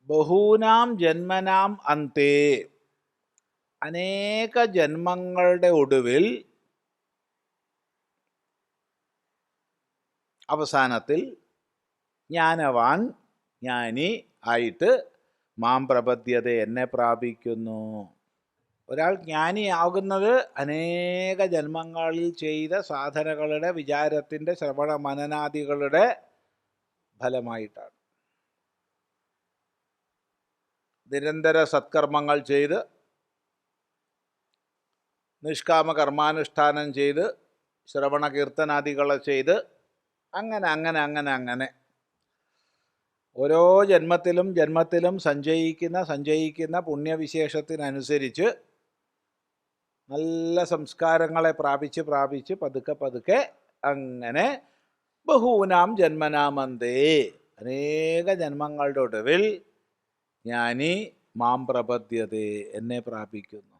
ബഹൂനാം ജന്മനാം അന്തേ, അനേക ജന്മങ്ങളുടെ ഒടുവിൽ അവസാനത്തിൽ ജ്ഞാനവാൻ ജ്ഞാനി ആയിട്ട് മാം പ്രപദ്യത എന്നെ പ്രാപിക്കുന്നു. ഒരാൾ ജ്ഞാനിയാകുന്നത് അനേക ജന്മങ്ങളിൽ ചെയ്ത സാധനകളുടെ വിചാരത്തിൻ്റെ ശ്രവണ മനനാദികളുടെ ഫലമായിട്ടാണ്. നിരന്തര സത്കർമ്മങ്ങൾ ചെയ്ത് നിഷ്കാമ കർമാനുഷ്ഠാനം ചെയ്ത് ശ്രവണ കീർത്തനാദികളെ ചെയ്ത് അങ്ങനെ അങ്ങനെ അങ്ങനെ അങ്ങനെ ഓരോ ജന്മത്തിലും സഞ്ചയിക്കുന്ന പുണ്യവിശേഷത്തിനനുസരിച്ച് നല്ല സംസ്കാരങ്ങളെ പ്രാപിച്ച് പതുക്കെ അങ്ങനെ ബഹൂനാം ജന്മനാമന്തേ, അനേക ജന്മങ്ങളുടെ ഒടുവിൽ ജ്ഞാനി മാം പ്രപദ്യതേ, എന്നെ പ്രാപിക്കുന്നു.